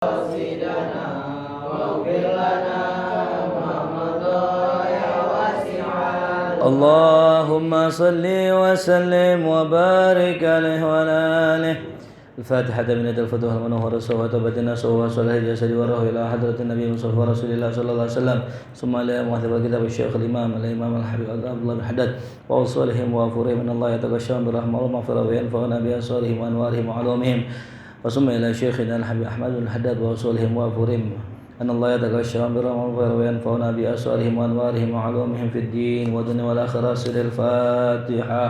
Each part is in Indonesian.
قاصدنا واغفر لنا ما مضى يا واسع اللهم صل وسلم وبارك عليه وعلى آله. الفاتحة من يد الفتوح المنور الصوات وبتنا صوى صلاة الجسد وروح إلى حضرة النبي مصطفى رسول الله صلى الله عليه وسلم ثم إلى محتوى كتاب الشيخ الإمام الحبيب عبد الله بن حداد وأوصالهم وأفورهم من الله يتغشاهم برحمة والمغفرة وينفعنا بأسرارهم وأنوارهم وعلومهم وثم إلى شيخنا الحبيب أحمد بن حداد وأوصالهم وأفورهم أن الله يتغشاهم برحمة والمغفرة وينفعنا بأسرارهم وأنوارهم وعلومهم في الدين والدنيا والآخرة. سر الفاتحة.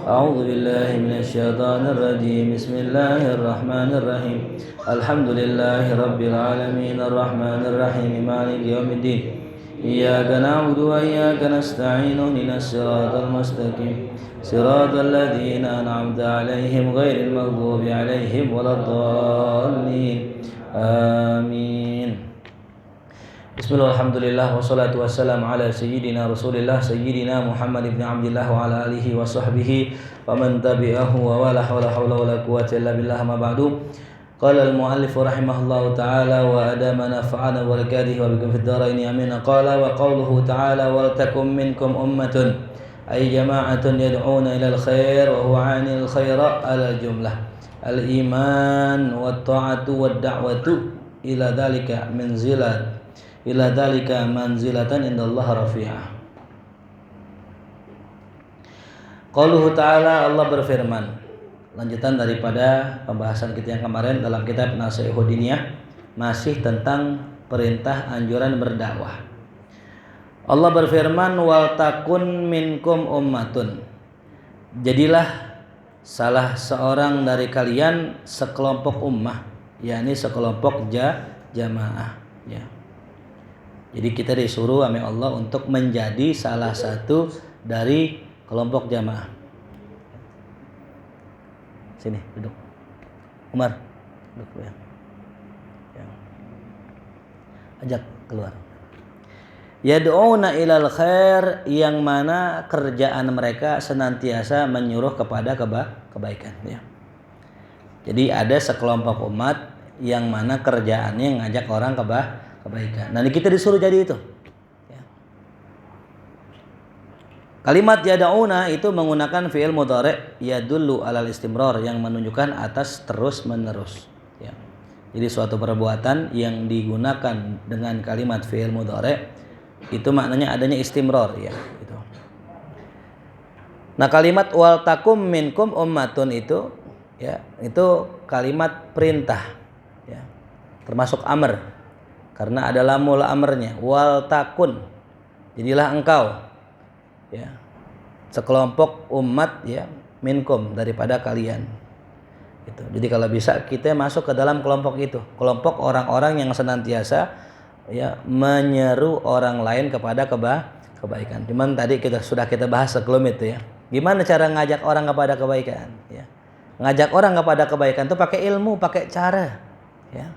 أعوذ بالله من الشيطان الرجيم. بسم الله الرحمن الرحيم. الحمد لله رب العالمين الرحمن الرحيم مالك يوم الدين. إياك نعبد وإياك نستعين اهدنا الصراط المستقيم صراط الذين أنعمت عليهم غير المغضوب عليهم ولا الضالين آمين. Bismillah, alhamdulillah, wassalatu wassalamu ala sayyidina rasulillah sayyidina Muhammad ibn Abdillah wa ala alihi wa sahbihi wa man tabi'ahu wa wala hawla wa la quwwata illa billah ma ba'du. Qala al-muallif rahimahullahu ta'ala wa adama nafa'ana wa barakatuhu wa bikum fid dharaini amin. Qala wa qawluhu ta'ala wal takum minkum ummatun ay jama'atun yad'una ila al-khair wa huwa 'anil khaira ala jumlah al-iman wa ta'atu wa da'watu ila dhalika manzilatan indallah rafi'ah. Qauluhu ta'ala, Allah berfirman, lanjutan daripada pembahasan kita yang kemarin dalam kitab Nasihatul Diniyah, masih tentang perintah anjuran berdakwah. Allah berfirman, wal takun minkum ummatun, jadilah salah seorang dari kalian sekelompok ummah, yakni sekelompok jamaah, ya. Jadi kita disuruh oleh Allah untuk menjadi salah satu dari kelompok jamaah. Sini duduk. Umar, duduk ya. Ajak keluar. Yad'una ilal khair, yang mana kerjaan mereka senantiasa menyuruh kepada kebaikan, ya. Jadi ada sekelompok umat yang mana kerjaannya ngajak orang kebaikan. Nah, kita disuruh jadi itu. Ya. Kalimat yad'una itu menggunakan fi'il mudhari' yadullu alal istimrar, yang menunjukkan atas terus menerus. Ya. Jadi suatu perbuatan yang digunakan dengan kalimat fi'il mudhari' itu maknanya adanya istimrar, ya. Gitu. Nah, kalimat wal takum minkum ummatun itu, ya, itu kalimat perintah, ya. Termasuk amr. Karena ada lamul amrnya, wal takun, jadilah engkau, ya, sekelompok umat, ya, minkum, daripada kalian. Gitu. Jadi kalau bisa kita masuk ke dalam kelompok itu, kelompok orang-orang yang senantiasa, ya, menyeru orang lain kepada kebaikan. Cuman tadi sudah kita bahas sebelum itu, ya. Gimana cara ngajak orang kepada kebaikan, ya. Ngajak orang kepada kebaikan itu pakai ilmu, pakai cara, ya.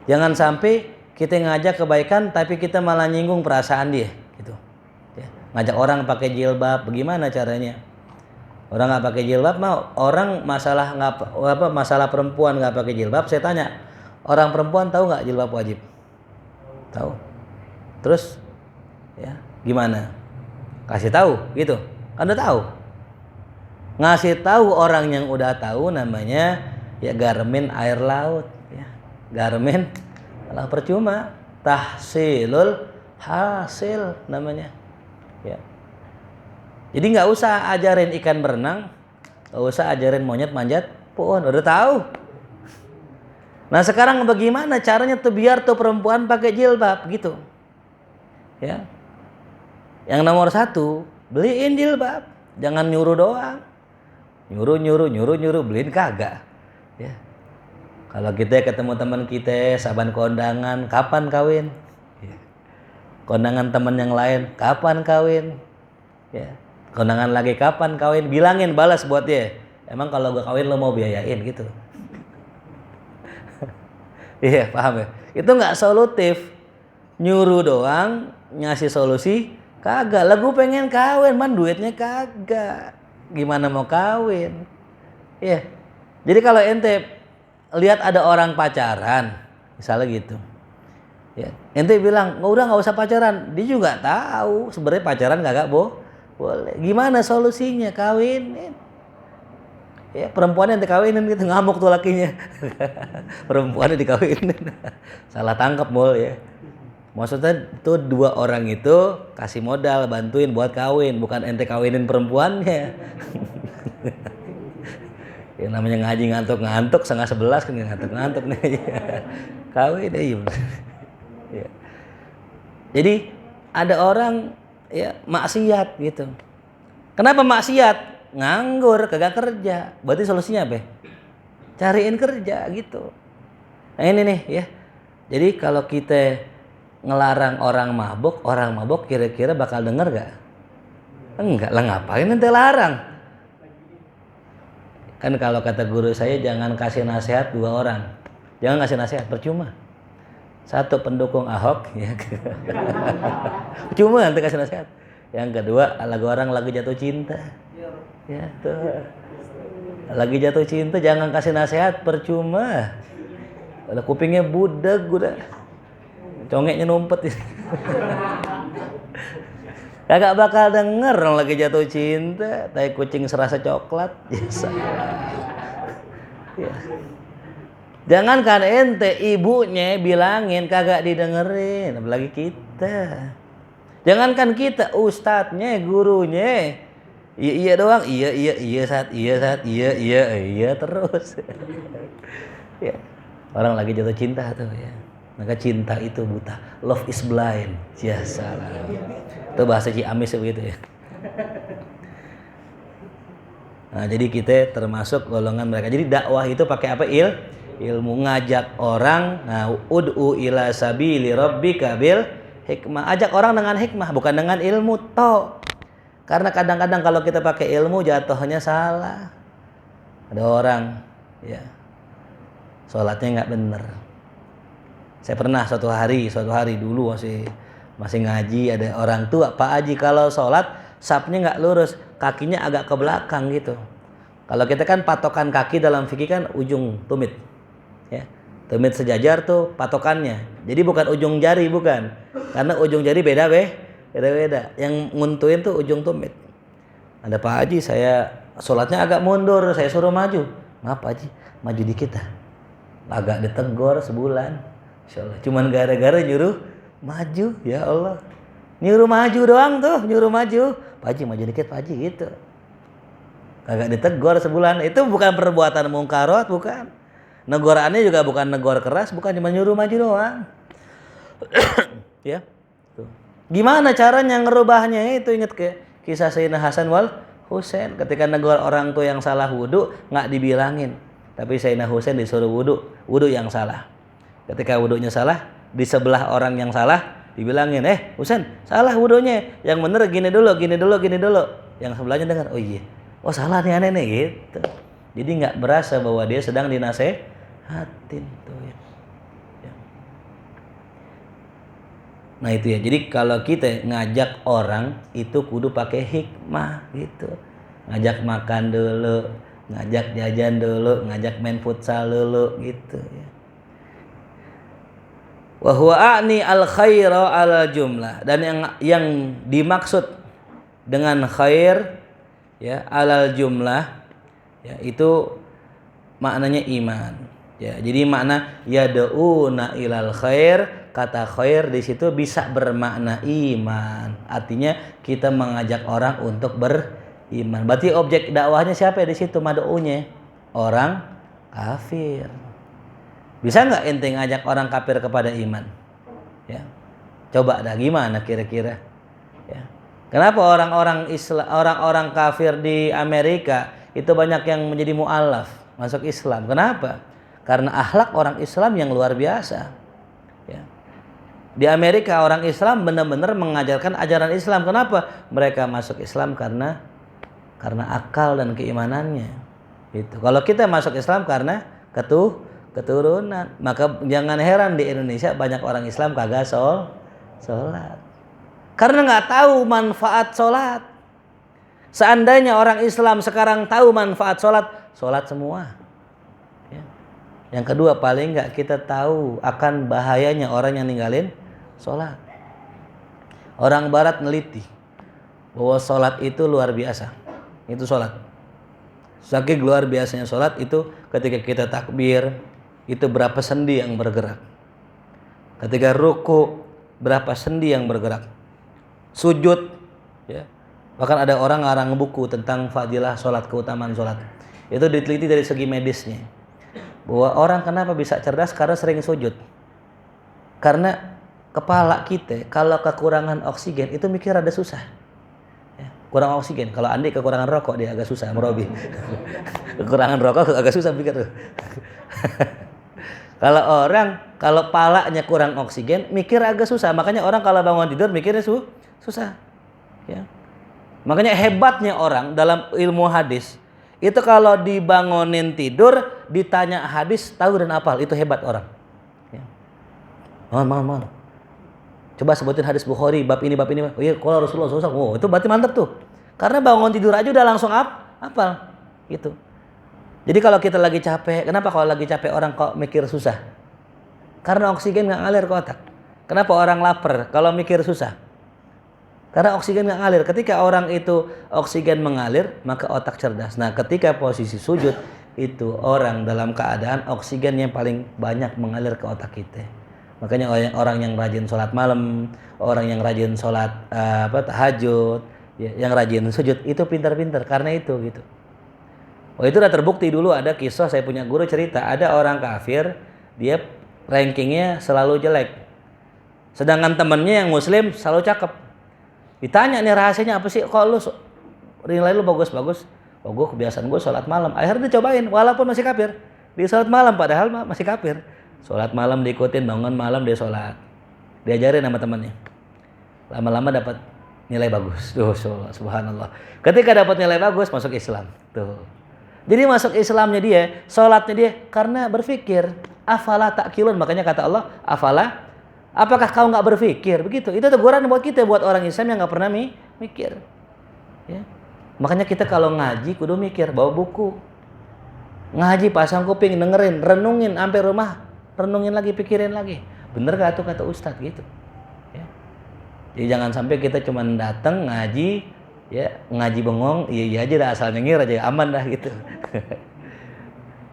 Jangan sampai kita ngajak kebaikan tapi kita malah nyinggung perasaan dia, gitu. Ya. Ngajak orang pakai jilbab, bagaimana caranya? Orang nggak pakai jilbab, mau orang masalah perempuan nggak pakai jilbab, saya tanya, orang perempuan tahu nggak jilbab wajib? Tahu. Terus, ya, gimana? Kasih tahu, gitu. Anda tahu? Ngasih tahu orang yang udah tahu namanya, ya, garmin air laut, ya. Garmin lah percuma, tahsilul hasil namanya, ya. Jadi nggak usah ajarin ikan berenang, nggak usah ajarin monyet manjat pohon, udah tahu. Nah, sekarang bagaimana caranya tuh biar tuh perempuan pakai jilbab, gitu, ya. Yang nomor 1, beliin jilbab, jangan nyuruh doang, nyuruh beliin kagak, ya. Kalau kita ketemu teman kita, saban kondangan, kapan kawin? Ya. Kondangan teman yang lain, kapan kawin? Ya. Kondangan lagi, kapan kawin? Bilangin, balas buat dia. Emang kalau gue kawin lo mau biayain, gitu. Iya, paham ya? Itu nggak solutif. Nyuruh doang, ngasih solusi, kagak. Lah gue pengen kawin, man duitnya kagak. Gimana mau kawin? Iya. Jadi kalau ente lihat ada orang pacaran, Misalnya gitu. Ya, ente bilang udah nggak usah pacaran, dia juga tahu sebenarnya pacaran kagak boleh. Gimana solusinya? Kawinin. Ya, perempuannya ente kawinin gitu, ngamuk tuh lakinya. Perempuannya dikawinin. Salah tangkap mul ya. Maksudnya tuh dua orang itu kasih modal bantuin buat kawin, bukan ente kawinin perempuannya. Yang namanya ngaji ngantuk-ngantuk 10:30 kan ngantuk-ngantuk nih. Kawin ya. Ya. Jadi ada orang ya maksiat gitu. Kenapa maksiat? Nganggur, kagak kerja. Berarti solusinya apa? Cariin kerja gitu. Nah ini nih ya. Jadi kalau kita ngelarang orang mabuk kira-kira bakal denger gak? Enggak lah, ngapain ente larang? Kan kalau kata guru saya jangan kasih nasihat 2 orang. Jangan kasih nasihat, percuma. 1 pendukung Ahok ya. Cuma nanti kasih nasihat. Yang kedua orang lagi jatuh cinta. Ya tuh. Lagi jatuh cinta jangan kasih nasihat, percuma. Kalau kupingnya budeg udah. Congeknya numpet. Kagak bakal denger orang lagi jatuh cinta, tai kucing serasa coklat. Ya. Jangankan ente, ibunya bilangin kagak didengerin, apalagi kita. Jangankan kita, ustadznya, gurunya, iya doang, iya saat, iya terus. Ya. Orang lagi jatuh cinta tuh ya. Maka cinta itu buta, love is blind. Ya salah. Itu bahasa Ciamis begitu ya. Nah, jadi kita termasuk golongan mereka. Jadi dakwah itu pakai apa? Ilmu, ngajak orang. Nah, ud'u ila sabili rabbika bil hikmah. Ajak orang dengan hikmah, bukan dengan ilmu toh. Karena kadang-kadang kalau kita pakai ilmu jatuhnya salah. Ada orang ya sholatnya nggak bener. Saya pernah suatu hari dulu masih ngaji, ada orang tua, Pak Haji kalau sholat sapnya nggak lurus, kakinya agak ke belakang gitu. Kalau kita kan patokan kaki dalam fikih kan ujung tumit. Ya. Tumit sejajar tuh patokannya. Jadi bukan ujung jari, bukan. Karena ujung jari beda. Yang nguntuin tuh ujung tumit. Ada Pak Haji, saya sholatnya agak mundur, saya suruh maju. Maaf Pak Haji, maju dikit dah. Agak ditegur sebulan. Insyaallah. Cuman gara-gara nyuruh maju, ya Allah. Nyuruh maju doang tuh, nyuruh maju. Pak Haji maju dikit Pak Haji gitu. Kagak ditegur sebulan. Itu bukan perbuatan mungkarat, bukan. Negoraannya juga bukan negor keras, bukan cuma nyuruh maju doang. Ya. Tuh. Gimana caranya ngerubahnya? Itu ingat ke kisah Sayyidina Hasan wal Husain ketika negor orang tuh yang salah wudu nggak dibilangin. Tapi Sayyidina Husain disuruh wudu yang salah. Ketika wudunya salah, di sebelah orang yang salah dibilangin, Husain, salah wudunya. Yang bener gini dulu. Yang sebelahnya dengar, oh iya. Oh salah nih aneh nih gitu. Jadi nggak berasa bahwa dia sedang dinasehatin tuh ya. Nah itu ya. Jadi kalau kita ngajak orang itu kudu pakai hikmah gitu. Ngajak makan dulu, ngajak jajan dulu, ngajak main futsal dulu gitu ya. Wa huwa a'ni al khaira ala jumlah, dan yang dimaksud dengan khair ya alal jumlah ya itu maknanya iman ya. Jadi makna yad'una ilal khair, kata khair di situ bisa bermakna iman. Artinya kita mengajak orang untuk beriman. Berarti objek dakwahnya siapa di situ? Mad'unya orang kafir. Bisa nggak ente ngajak orang kafir kepada iman? Ya. Coba dah gimana kira-kira? Ya. Kenapa orang-orang kafir di Amerika itu banyak yang menjadi mu'alaf, masuk Islam? Kenapa? Karena akhlak orang Islam yang luar biasa. Ya. Di Amerika orang Islam benar-benar mengajarkan ajaran Islam. Kenapa? Mereka masuk Islam karena akal dan keimanannya. Gitu. Kalau kita masuk Islam karena keturunan, maka jangan heran di Indonesia banyak orang Islam kagak sholat. Karena nggak tahu manfaat sholat. Seandainya orang Islam sekarang tahu manfaat sholat semua. Ya. Yang kedua, paling nggak kita tahu akan bahayanya orang yang ninggalin sholat. Orang barat neliti bahwa sholat itu luar biasa. Itu sholat. Saking luar biasanya sholat itu ketika kita takbir, itu berapa sendi yang bergerak. Ketika ruku, berapa sendi yang bergerak. Sujud, ya. Bahkan ada orang ngarang buku tentang fadilah sholat, keutamaan sholat. Itu diteliti dari segi medisnya. Bahwa orang kenapa bisa cerdas? Karena sering sujud. Karena kepala kita kalau kekurangan oksigen itu mikir ada susah. Ya, kurang oksigen. Kalau Andi kekurangan rokok dia agak susah. Merobi. Kekurangan rokok agak susah pikir tuh. Kalau palanya kurang oksigen mikir agak susah. Makanya orang kalau bangun tidur mikirnya susah. Ya. Makanya hebatnya orang dalam ilmu hadis itu kalau dibangunin tidur ditanya hadis tahu dan hafal, itu hebat orang. Ya. Mohon. Coba sebutin hadis Bukhari bab ini. Oh iya, kalau Rasulullah SAW. Oh, itu berarti mantap tuh. Karena bangun tidur aja udah langsung hafal. Gitu. Jadi kalau kita lagi capek, kenapa kalau lagi capek orang kok mikir susah? Karena oksigen nggak ngalir ke otak. Kenapa orang lapar kalau mikir susah? Karena oksigen nggak ngalir. Ketika orang itu oksigen mengalir, maka otak cerdas. Nah, ketika posisi sujud itu orang dalam keadaan oksigen yang paling banyak mengalir ke otak kita. Makanya orang yang rajin sholat malam, orang yang rajin sholat tahajud, ya, yang rajin sujud itu pintar-pintar karena itu gitu. Oh, itu udah terbukti dulu ada kisah, saya punya guru cerita, ada orang kafir, dia rankingnya selalu jelek. Sedangkan temennya yang muslim selalu cakep. Ditanya nih rahasianya apa sih? Kok lu nilai lu bagus-bagus? Oh, gue kebiasaan gue sholat malam. Akhirnya dicobain walaupun masih kafir. Dia sholat malam padahal masih kafir. Sholat malam diikutin, bangun malam dia sholat. Diajarin sama temannya. Lama-lama dapat nilai bagus. Tuh, subhanallah. Ketika dapat nilai bagus masuk Islam. Tuh. Jadi masuk Islamnya dia, sholatnya dia karena berpikir. Afala ta'qilun, makanya kata Allah, afala, apakah kau nggak berpikir? Begitu. Itu teguran buat kita, buat orang Islam yang nggak pernah mikir. Ya. Makanya kita kalau ngaji kudu mikir, bawa buku. Ngaji pasang kuping, dengerin, renungin sampai rumah, renungin lagi, pikirin lagi. Bener gak tuh kata Ustadz gitu. Ya. Jadi jangan sampai kita cuma datang ngaji, ya ngaji bengong, iya aja dah asal nyengir aja aman dah gitu.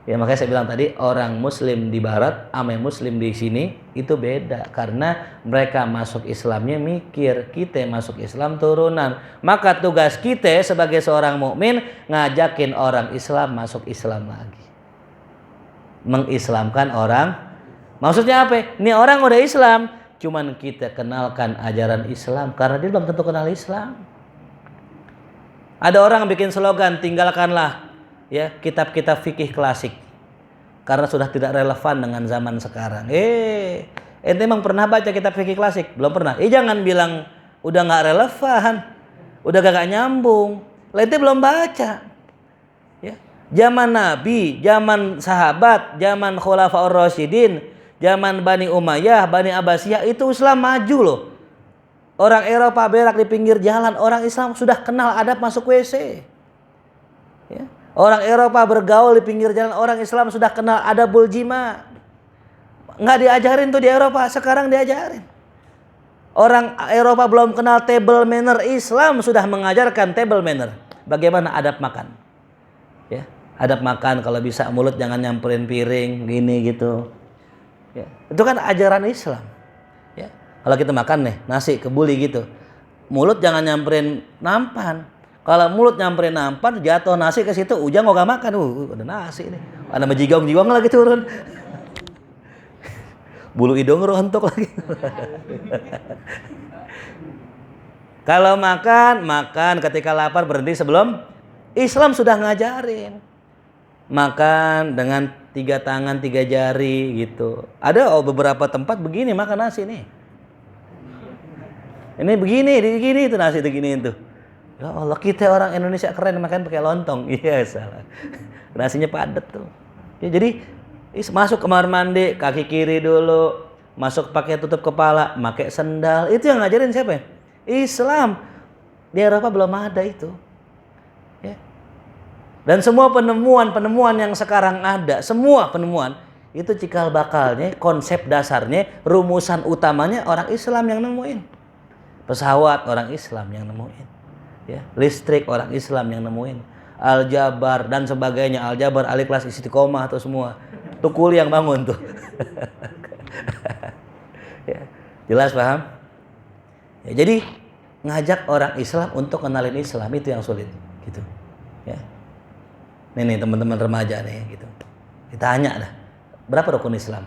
Ya makanya saya bilang tadi orang muslim di barat sama muslim di sini itu beda karena mereka masuk Islamnya mikir, kita masuk Islam turunan. Maka tugas kita sebagai seorang mukmin ngajakin orang Islam masuk Islam lagi. Mengislamkan orang. Maksudnya apa? Ini orang udah Islam, cuman kita kenalkan ajaran Islam karena dia belum tentu kenal Islam. Ada orang bikin slogan tinggalkanlah ya kitab-kitab fikih klasik karena sudah tidak relevan dengan zaman sekarang. Ente emang pernah baca kitab fikih klasik? Belum pernah. Jangan bilang udah nggak relevan, udah gak nyambung. Ente belum baca. Ya. Zaman Nabi, zaman sahabat, zaman Khulafaur Rasyidin, zaman Bani Umayyah, Bani Abbasiyah itu Islam maju loh. Orang Eropa berak di pinggir jalan, orang Islam sudah kenal adab masuk WC. Ya. Orang Eropa bergaul di pinggir jalan, orang Islam sudah kenal adabul jima. Nggak diajarin tuh di Eropa, sekarang diajarin. Orang Eropa belum kenal table manner, Islam sudah mengajarkan table manner. Bagaimana adab makan. Ya, adab makan kalau bisa mulut jangan nyamperin piring, gini gitu. Ya, itu kan ajaran Islam. Ya. Kalau kita makan nih nasi kebuli gitu, mulut jangan nyamperin nampan. Kalau mulut nyamperin nampan, jatuh nasi ke situ, ujang gak makan. Ada nasi nih, ada majigong lagi turun. Bulu hidung rontok lagi. Kalau makan ketika lapar berhenti sebelum. Islam sudah ngajarin. Makan dengan 3 tangan 3 jari gitu. Ada beberapa tempat begini makan nasi nih. Ini begini itu nasi begini itu. Ya Allah, kita orang Indonesia keren makan pakai lontong. Iya salah. Nasinya padat tuh. Ya, jadi masuk kamar mandi kaki kiri dulu, masuk pakai tutup kepala, pakai sendal. Itu yang ngajarin siapa ya? Islam. Di Eropa belum ada itu. Ya. Dan semua penemuan yang sekarang ada, semua penemuan Itu cikal bakalnya, konsep dasarnya, rumusan utamanya orang Islam yang nemuin. Pesawat orang Islam yang nemuin. Ya, listrik orang Islam yang nemuin. Aljabar dan sebagainya, aljabar, aliklas, istiqomah atau semua. Tukul yang bangun tuh. Ya, jelas paham? Ya, jadi ngajak orang Islam untuk kenalin Islam itu yang sulit, gitu. Ya. Nih teman-teman remaja nih, gitu. Ditanya dah, berapa rukun Islam?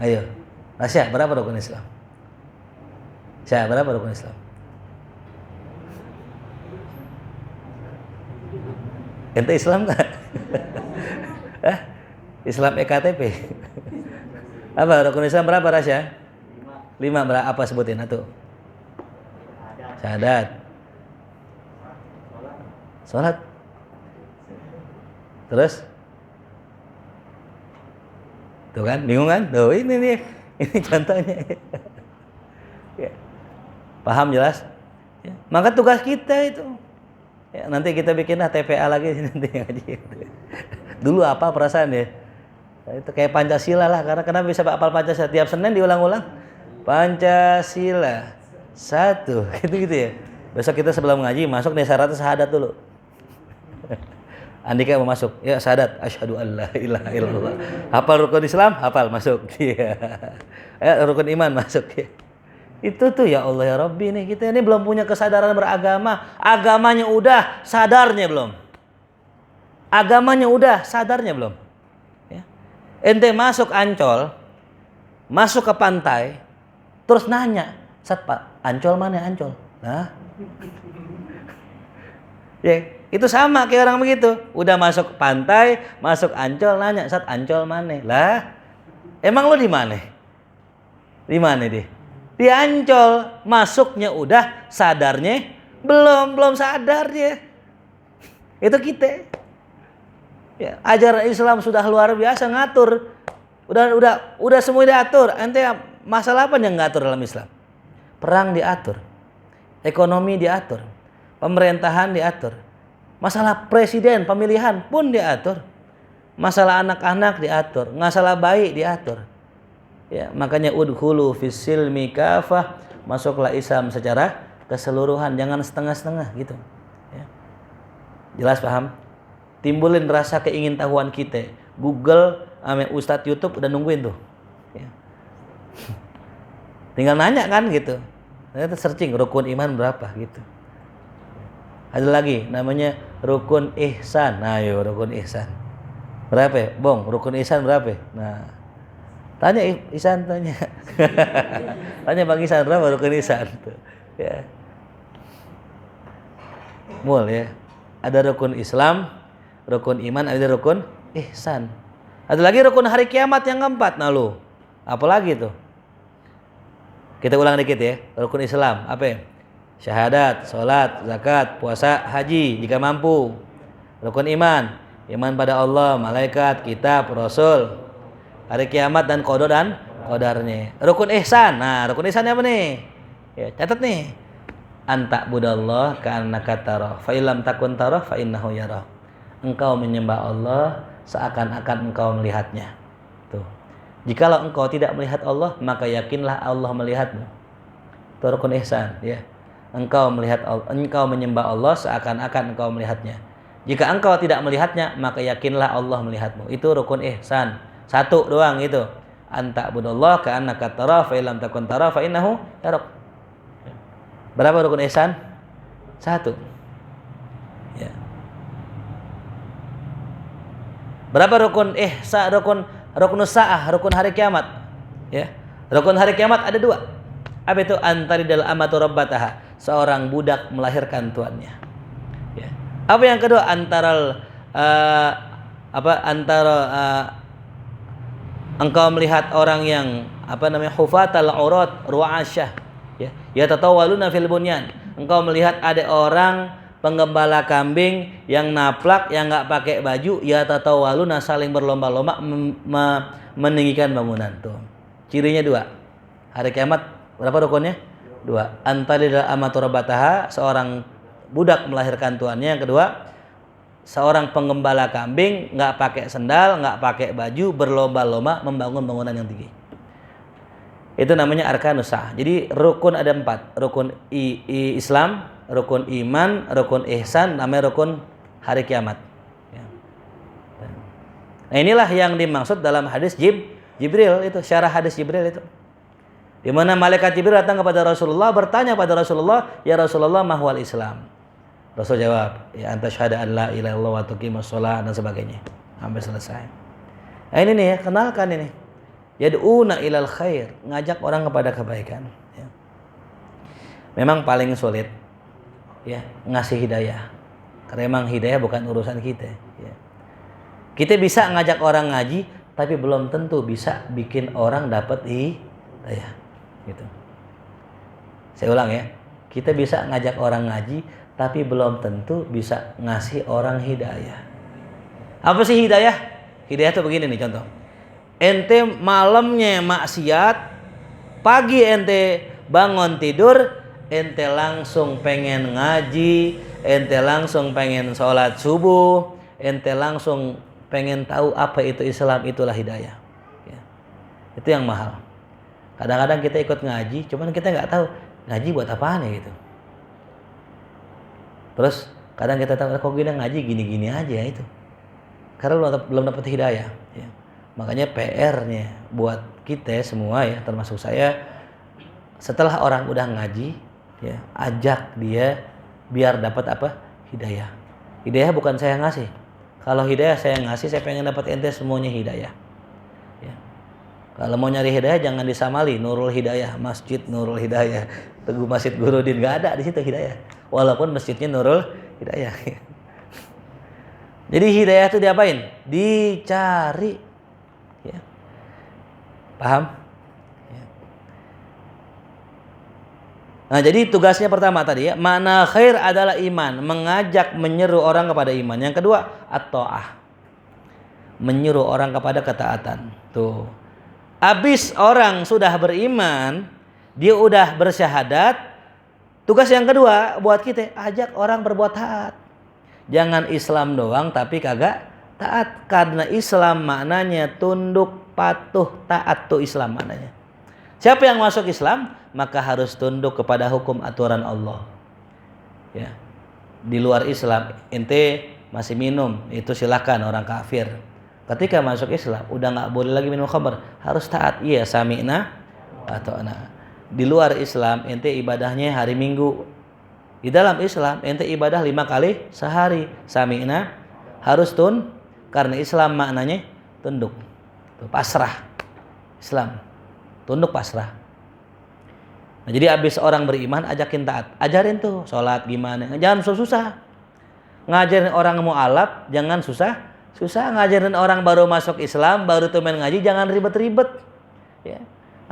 Ayo, Rasya, berapa rukun Islam? Syah, berapa rukun Islam? Ente Islam nggak? Islam EKTP. Apa rukun Islam berapa, Rasya? 5. Berapa? Apa sebutin satu? Syahadat. Salat. Terus? Tuh kan, bingung kan? Tuh ini nih, ini contohnya. Ya. Paham jelas? Ya. Maka tugas kita itu. Ya, nanti kita bikinlah TPA lagi nanti ngaji. Dulu apa perasaan ya? Itu kayak Pancasila lah, karena kenapa bisa apal Pancasila? Tiap Senin diulang-ulang. Pancasila 1, gitu ya. Besok kita sebelum ngaji masuk nih syaratnya syahadat dulu. Andika mau masuk, ya syahadat, asyhadu alla ilaha illallah. Hafal rukun Islam, hafal masuk. Iya. Ya, rukun iman masuk. Ya. Itu tuh ya Allah ya Rabbi nih, kita ini belum punya kesadaran beragama. Agamanya udah, sadarnya belum. Agamanya udah, sadarnya belum. Ya. Ente masuk Ancol, masuk ke pantai, terus nanya, "Sat Pak, Ancol mana Ancol?" Nah. Ya, itu sama kayak orang begitu. Udah masuk pantai, masuk Ancol, nanya, "Sat, Ancol mana?" Lah, emang lo di mana? Di mana deh? Di Ancol, masuknya udah, sadarnya belum sadar dia. Itu kita. Ya, ajaran Islam sudah luar biasa ngatur. Udah semua diatur. Ente masalah apa yang ngatur dalam Islam? Perang diatur. Ekonomi diatur. Pemerintahan diatur. Masalah presiden, pemilihan pun diatur. Masalah anak-anak diatur, masalah bayi diatur. Ya, makanya udkhulu fis silmi kafah, masuklah Islam secara keseluruhan, jangan setengah-setengah gitu. Ya. Jelas paham? Timbulin rasa keingintahuan kita. Google, Ustadz YouTube udah nungguin tuh. Ya. Tinggal nanya kan gitu. Ternyata searching rukun iman berapa gitu. Ada lagi namanya rukun ihsan. Nah, yuk rukun ihsan. Berapa ya? Bong, rukun ihsan berapa ya? Nah, tanya Ihsan, tanya. Tanya Bang Ihsan berapa rukun ihsan tuh. Ya. Mul ya. Ada rukun Islam, rukun iman, ada rukun ihsan. Ada lagi rukun hari kiamat yang keempat. Nah lu, apa lagi tuh? Kita ulang dikit ya. Rukun Islam apa ya? Syahadat, sholat, zakat, puasa, haji jika mampu. Rukun iman, iman pada Allah, malaikat, kitab, rasul, hari kiamat dan qada dan qadarnya. Rukun ihsan. Nah, rukun ihsan apa nih? Ya, catat nih. Anta budallah ka'annaka tarah, fa illam takun tarah fa innahu yarah. Engkau menyembah Allah seakan-akan engkau melihatnya. Tuh. Jikalau engkau tidak melihat Allah, maka yakinlah Allah melihatmu. Itu rukun ihsan, ya. Engkau melihat Allah, engkau menyembah Allah seakan-akan engkau melihatnya. Jika engkau tidak melihatnya, maka yakinlah Allah melihatmu. Itu rukun ihsan. Satu doang itu. Anta budallah ka'annaka tarah fa illam takun tarah fa innahu yarak. Berapa rukun ihsan? 1. Ya. Berapa rukun ihsan, rukun sa'ah, rukun hari kiamat? Ya. Rukun hari kiamat ada 2. Apa itu? Antaridal amatu rabbataha, seorang budak melahirkan tuannya. Ya. Apa yang kedua? Antara engkau melihat orang yang hufatal aurat ru'asyah, ya yatatawaluna fil bunyan. Engkau melihat ada orang penggembala kambing yang naplak, yang enggak pakai baju, yatatawaluna saling berlomba-lomba meninggikan bangunan tuh. Cirinya 2. Hari kiamat berapa rukunnya? 2. Antalidal amatu rabbataha, seorang budak melahirkan tuannya. Yang kedua, seorang penggembala kambing nggak pakai sendal, nggak pakai baju, berlomba-lomba membangun bangunan yang tinggi. Itu namanya arkanus sah. Jadi rukun ada 4. Rukun Islam, rukun iman, rukun ihsan, namanya rukun hari kiamat. Ya. Nah inilah yang dimaksud dalam hadis Jibril itu, syarah hadis Jibril itu. Di mana malaikat Jibril datang kepada Rasulullah, bertanya pada Rasulullah, "Ya Rasulullah, mahwal Islam?" Rasul jawab, "Ya anta syahada an la ilaha illallah wa tuqimus shalah," dan sebagainya. Sampai selesai. Nah ini nih ya, kenalkan ini. Yad'una ilal khair, ngajak orang kepada kebaikan. Ya. Memang paling sulit ya ngasih hidayah. Karena memang hidayah bukan urusan kita. Ya. Kita bisa ngajak orang ngaji, tapi belum tentu bisa bikin orang dapat hidayah. Gitu. Saya ulang ya, kita bisa ngajak orang ngaji, tapi belum tentu bisa ngasih orang hidayah. Apa sih hidayah? Hidayah itu begini nih contoh. Ente malamnya maksiat, pagi ente bangun tidur, ente langsung pengen ngaji, ente langsung pengen sholat subuh, ente langsung pengen tahu apa itu Islam, itulah hidayah. Ya. Itu yang mahal. Kadang-kadang kita ikut ngaji, cuman kita nggak tahu ngaji buat apaan ya gitu. Terus kadang kita tahu kok gini ngaji gini-gini aja itu. Karena belum dapat hidayah. Ya. Makanya PR-nya buat kita semua ya, termasuk saya, setelah orang udah ngaji, ya ajak dia biar dapat apa? Hidayah. Hidayah bukan saya ngasih. Kalau hidayah saya ngasih, saya pengen dapat ente semuanya hidayah. Ya. Kalau mau nyari hidayah jangan di Samali, Nurul Hidayah, Masjid Nurul Hidayah, Teguh Masjid Gurudin, nggak ada di situ hidayah. Walaupun masjidnya Nurul Hidayah. Jadi hidayah itu diapain? Dicari. Ya. Paham? Ya. Nah, jadi tugasnya pertama tadi ya, makna khair adalah iman, mengajak, menyeru orang kepada iman. Yang kedua, at-ta'ah, menyuruh orang kepada ketaatan. Tuh. Habis orang sudah beriman, dia udah bersyahadat, tugas yang kedua buat kita, ajak orang berbuat taat. Jangan Islam doang tapi kagak taat, karena Islam maknanya tunduk, patuh, taat tuh Islam maknanya. Siapa yang masuk Islam maka harus tunduk kepada hukum aturan Allah. Ya. Di luar Islam ente masih minum, itu silakan orang kafir. Ketika masuk Islam udah nggak boleh lagi minum khamr, harus taat. Iya, sami'na atau ana. Di luar Islam ente ibadahnya hari Minggu. Di dalam Islam ente ibadah 5 kali sehari. Sami'na, harus karena Islam maknanya tunduk, pasrah. Islam tunduk, pasrah. Nah, jadi abis orang beriman ajakin taat, ajarin tuh sholat gimana, jangan susah. Ngajarin orang mu'alaf jangan susah. Ngajarin orang baru masuk Islam, baru temen ngaji jangan ribet-ribet. Ya.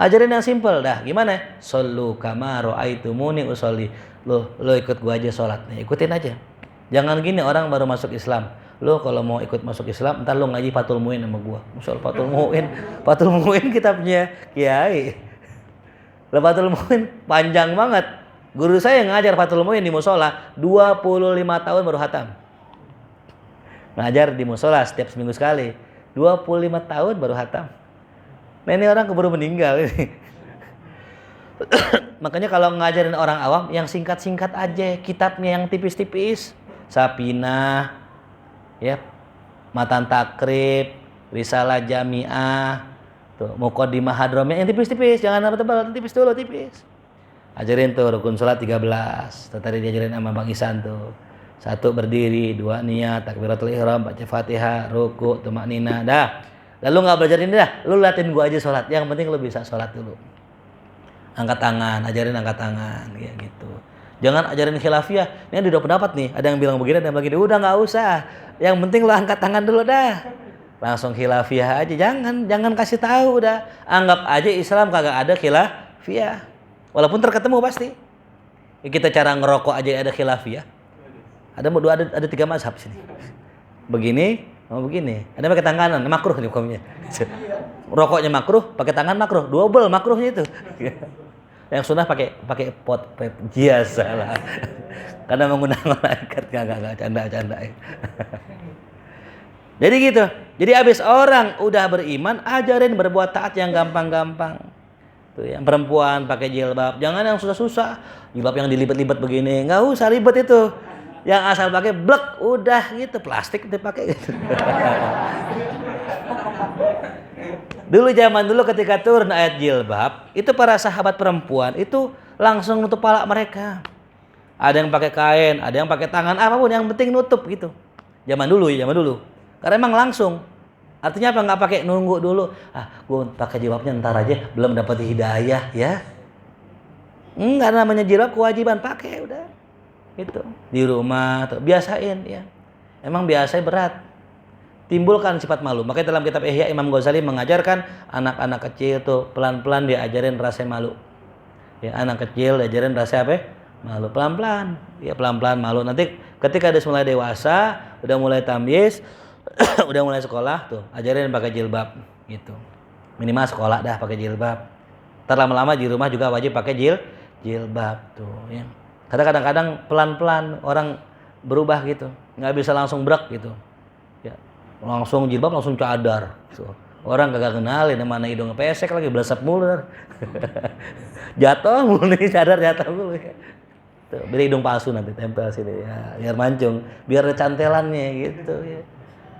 Ngajarin yang simple dah. Gimana? Shollu kama ra'aitumuni usolli. Lo ikut gua aja sholat. Nih, ikutin aja. Jangan gini orang baru masuk Islam. Lo kalau mau ikut masuk Islam, ntar lo ngaji Fathul Muin sama gua. Musyaallah Fathul Muin kita punya kiai. Lo Fathul Muin panjang banget. Guru saya ngajar Fathul Muin di musola 25 tahun baru hatam. Ngajar di musola setiap seminggu sekali. 25 tahun baru hatam. Nah ini orang keburu meninggal ini. Makanya kalau ngajarin orang awam yang singkat-singkat aja, kitabnya yang tipis-tipis. Sapinah, ya, Matan Takrib, Risalah Jami'ah, tuh, Muqaddimah Hadramiyah yang tipis-tipis, jangan tebal, tipis dulu, tipis. Ajarin tuh rukun salat 13. Tadi diajarin sama Bang Isan tuh. 1 berdiri, 2 niat, takbiratul ihram, baca Fatihah, ruku, tumakninah. Dah. Lalu enggak belajar ini dah, lu liatin gua aja salat. Yang penting lu bisa salat dulu. Angkat tangan, ajarin angkat tangan kayak gitu. Jangan ajarin khilafiyah. Ini udah pendapat nih, ada yang bilang begini, ada yang bilang begini. Udah enggak usah. Yang penting lu angkat tangan dulu dah. Langsung khilafiyah aja. Jangan kasih tahu udah. Anggap aja Islam kagak ada khilafiyah. Walaupun terketemu pasti. Kita cara ngerokok aja ada khilafiyah. Ada 3 mazhab sini. Begini, mau begini. Ada pakai tangan kanan, makruh nih hukumnya. Rokoknya makruh, pakai tangan makruh. Double makruhnya itu. Yang sunnah pakai pot biasa lah. Karena menggunakan malaikat enggak canda-canda. Jadi gitu. Jadi habis orang udah beriman, ajarin berbuat taat yang gampang-gampang. Tuh, yang perempuan pakai jilbab, jangan yang susah-susah. Jilbab yang dilibat-libat begini, enggak usah ribet itu. Yang asal pakai blek udah gitu, plastik dipakai gitu. Zaman dulu ketika turun ayat jilbab, itu para sahabat perempuan itu langsung nutup pala mereka. Ada yang pakai kain, ada yang pakai tangan, apapun yang penting nutup gitu. Zaman dulu. Karena emang langsung. Artinya apa? Nggak pakai nunggu dulu. Gue pakai jilbabnya ntar aja, belum dapat hidayah ya. Enggak, namanya jilbab kewajiban pakai udah. Itu di rumah tuh biasain ya. Emang biasanya berat. Timbulkan sifat malu. Makanya dalam kitab Ihya Imam Ghazali mengajarkan anak-anak kecil tuh pelan-pelan diajarin rasa malu. Ya, anak kecil diajarin rasa apa? Malu pelan-pelan. Ya, pelan-pelan malu. Nanti ketika dia mulai dewasa, udah mulai tamyiz, udah mulai sekolah tuh, ajarin pakai jilbab gitu. Minimal sekolah dah pakai jilbab. Ntar lama-lama di rumah juga wajib pakai jilbab tuh ya. Karena kadang-kadang pelan-pelan orang berubah gitu. Nggak bisa langsung brek gitu. Ya. Langsung jilbab langsung cadar. So, orang kagak kenalin mana hidungnya pesek lagi belesep mulu. Jatuh mulu nih, cadar jatuh mulu ya. Tuh, beli hidung palsu nanti tempel sini ya, biar mancung, biar ada cantelannya gitu ya.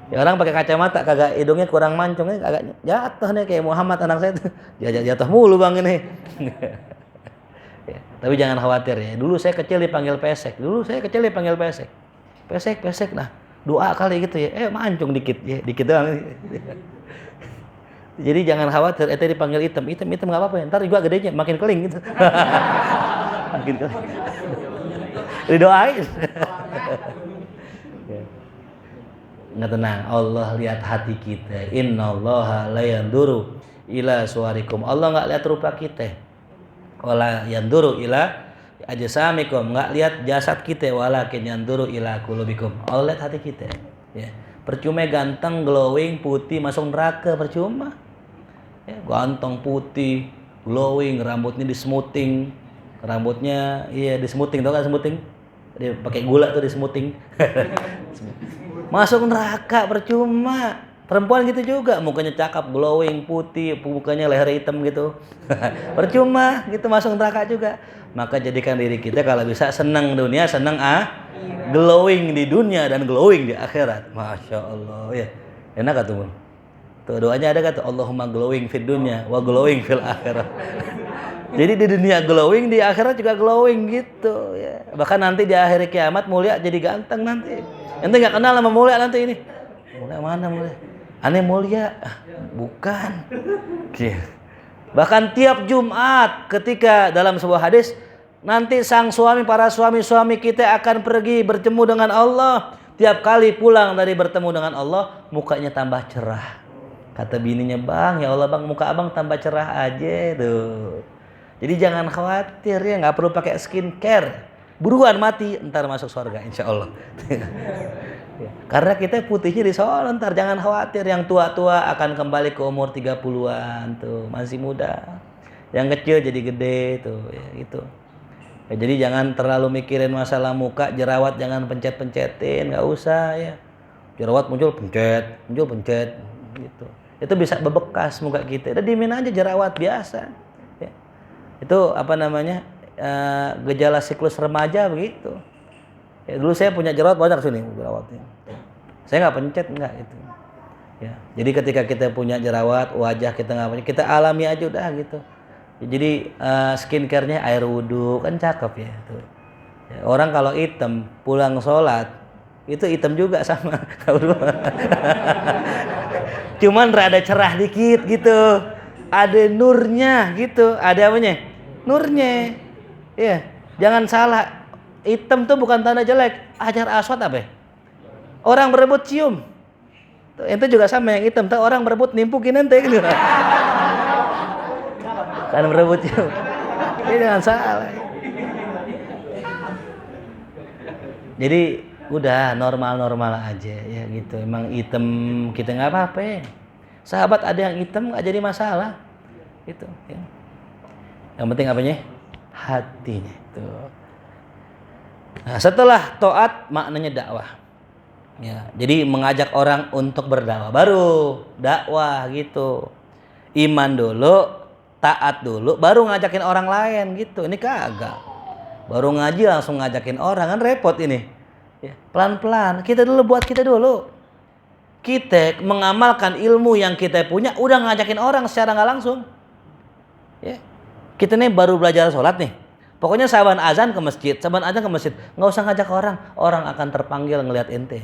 Ya orang pakai kacamata kagak hidungnya kurang mancung ya, kagak jatuh nih kayak Muhammad anak saya tuh. Jatuh mulu Bang ini. Ya, tapi jangan khawatir ya. Dulu saya kecil dipanggil pesek. Pesek. Nah, doa kali gitu ya. Mancung dikit ya, dikit doang. Jadi jangan khawatir, itu dipanggil hitam enggak apa-apa ya. Ntar juga gedenya makin keling gitu. Makin keling. Didoain. Nggak tenang. Allah lihat hati kita. Innallaha la yanduru ila suwarikum. Allah nggak lihat rupa kita. Wala yanduru ila ajsamikum. Nggak lihat jasad kita. Walakin yanduru ila qulubikum. Allah lihat hati kita. Ya. Percuma ganteng, glowing, putih masuk neraka, percuma. Ya, ganteng, putih, glowing, rambutnya dismoothing. Rambutnya dismoothing, tau gak smoothing? Dia pakai gula tuh dismoothing. Masuk neraka percuma. Perempuan gitu juga, mukanya cakep, glowing, putih, mukanya leher hitam gitu. Percuma, gitu masuk neraka juga. Maka jadikan diri kita kalau bisa senang dunia, senang glowing di dunia dan glowing di akhirat. Masya Allah ya. Enak gak tuh? Tuh doanya ada kata Allahumma glowing fid dunya wa glowing fil akhirat. Jadi di dunia glowing, di akhirat juga glowing gitu ya. Bahkan nanti di akhir kiamat mulia jadi ganteng nanti. Ente nggak kenal sama mulia nanti ini. Mulia mana mulia? Aneh mulia. Bukan. Bahkan tiap Jumat ketika dalam sebuah hadis nanti sang suami, para suami-suami kita akan pergi bertemu dengan Allah. Tiap kali pulang dari bertemu dengan Allah, mukanya tambah cerah. Kata bininya, "Bang, ya Allah Bang, muka Abang tambah cerah aja tuh." Jadi jangan khawatir ya, nggak perlu pakai skincare. Buruan mati, ntar masuk surga insya Allah. Karena kita putihnya di sono, ntar jangan khawatir. Yang tua-tua akan kembali ke umur 30-an tuh, masih muda. Yang kecil jadi gede tuh, ya gitu. Ya, jadi jangan terlalu mikirin masalah muka, jerawat jangan pencet-pencetin, nggak usah ya. Jerawat muncul pencet gitu. Itu bisa bebekas muka kita. Udah diemin aja jerawat biasa. Ya. Itu apa namanya? Gejala siklus remaja begitu. Ya, dulu saya punya jerawat banyak sini jerawatnya. Saya nggak pencet nggak itu. Ya, jadi ketika kita punya jerawat, wajah kita nggak punya, kita alami aja udah gitu. Ya, jadi skincare-nya air wudhu kan cakep ya. Tuh. Ya, orang kalau hitam pulang sholat itu hitam juga sama. Cuman rada cerah dikit gitu. Ada nurnya gitu. Ada apanya? Nurnya. Ya, jangan salah. Hitam tuh bukan tanda jelek. Hajar aswad apa? Orang berebut cium. Tuh, ente juga sama yang hitam. Tuh orang berebut nimpukin ente gitu. Kan berebut cium. Ini jangan salah. Jadi udah normal-normal aja ya gitu. Emang hitam kita nggak apa-apa. Sahabat ada yang hitam nggak jadi masalah. Gitu. Ya. Yang penting apanya? hatinya itu. Nah, setelah taat maknanya dakwah. Ya, jadi mengajak orang untuk berdakwah baru dakwah gitu. Iman dulu, taat dulu, baru ngajakin orang lain gitu. Ini kagak. Baru ngaji langsung ngajakin orang kan repot ini. Ya, pelan-pelan. Kita dulu buat kita dulu. Kita mengamalkan ilmu yang kita punya, udah ngajakin orang secara nggak langsung. Ya, kita nih baru belajar sholat nih. Pokoknya saban azan ke masjid, nggak usah ngajak orang, orang akan terpanggil ngelihat ente.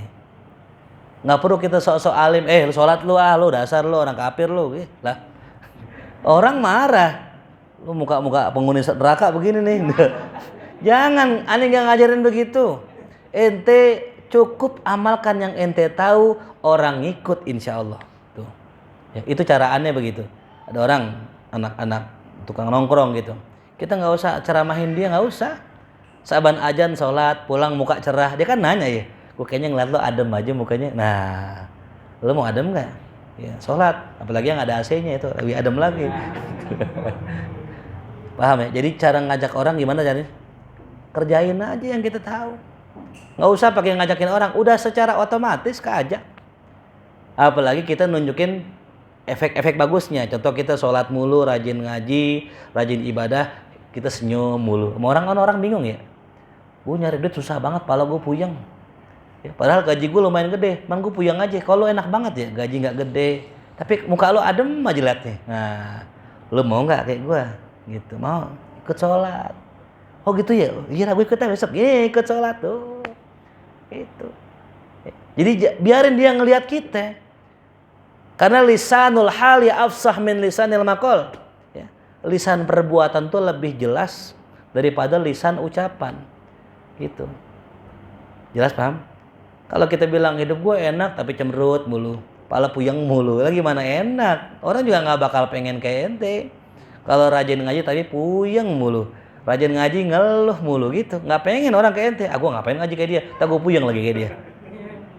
Nggak perlu kita sok-sok alim, lu sholat lu dasar lu orang kafir lu, lah. Orang marah, lu muka-muka penghuni neraka begini nih. Jangan, aneh nggak ngajarin begitu. Ente cukup amalkan yang ente tahu, orang ngikut insya Allah. Tuh, ya, itu cara aneh begitu. Ada orang anak-anak tukang nongkrong gitu. Kita nggak usah ceramahin dia, nggak usah. Saban ajan sholat, pulang muka cerah, dia kan nanya ya. Gue kayaknya ngeliat lo adem aja mukanya. Nah, lo mau adem nggak? Ya, sholat. Apalagi yang ada AC-nya itu lebih adem lagi. Paham ya? Jadi cara ngajak orang gimana caranya? Kerjain aja yang kita tahu. Nggak usah pakai ngajakin orang. Udah secara otomatis keajak. Apalagi kita nunjukin efek-efek bagusnya. Contoh kita sholat mulu, rajin ngaji, rajin ibadah, kita senyum mulu. Sama orang bingung ya. Gue nyari duit susah banget, pala gue puyeng. Ya, padahal gaji gue lumayan gede, man gue puyeng aja. Kalau enak banget ya, gaji nggak gede, tapi muka lo adem aja liatnya. Nah, lo mau nggak kayak gue? Gitu, mau ikut sholat? Oh gitu ya, iya gue ikut besok. Ikut sholat tuh, itu. Jadi biarin dia ngelihat kita, karena lisanul hali afsah min lisanil maqal. Ya, lisan perbuatan tuh lebih jelas daripada lisan ucapan, gitu. Jelas paham? Kalau kita bilang hidup gue enak tapi cemberut mulu, pala puyeng mulu, lagi mana enak? Orang juga nggak bakal pengen kayak ente. Kalau rajin ngaji tapi puyeng mulu, rajin ngaji ngeluh mulu gitu, nggak pengen orang kayak ente. Aku ngapain ngaji kayak dia? Tak gue puyeng lagi kayak dia.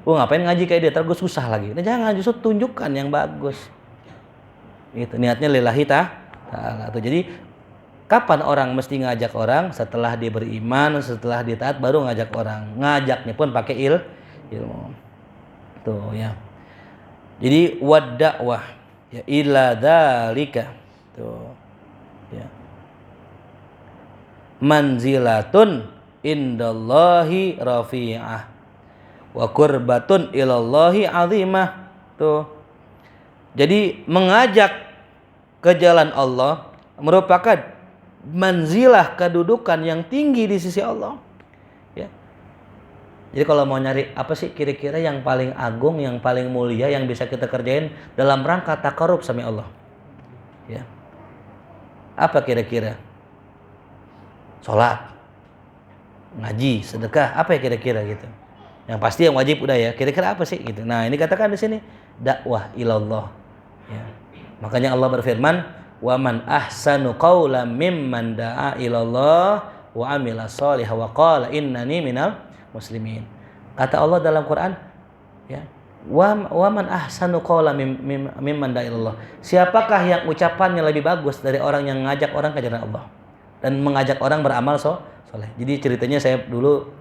Gue ngapain ngaji kayak dia? Tak gue susah lagi. Nah, jangan, justru tunjukkan yang bagus. Gitu, niatnya lillahi ta'ala. Jadi kapan orang mesti ngajak orang? Setelah dia beriman, setelah dia taat, baru ngajak orang. Ngajaknya pun pakai ilmu. Tuh ya. Jadi wad-da'wah ya ila dzalika. Tuh. Ya. Manzilatun indallahi rafi'ah wa qurbatun ilallahi 'azimah. Tuh. Jadi mengajak ke jalan Allah merupakan manzilah, kedudukan yang tinggi di sisi Allah. Ya. Jadi kalau mau nyari apa sih kira-kira yang paling agung, yang paling mulia, yang bisa kita kerjain dalam rangka takarub sama Allah, ya, apa kira-kira? Sholat, ngaji, sedekah, apa ya kira-kira gitu? Yang pasti yang wajib udah ya. Kira-kira apa sih gitu? Nah ini katakan di sini dakwah ilallah. Ya. Makanya Allah berfirman, wa man ahsanu qawlan mimman da'a ilallah wa amila sholihan wa qala innani minal muslimin. Kata Allah dalam Quran, ya, wa man ahsanu qawlan mimman da'a ilallah. Siapakah yang ucapannya lebih bagus dari orang yang ngajak orang ke jalan Allah dan mengajak orang beramal soleh. Jadi ceritanya saya dulu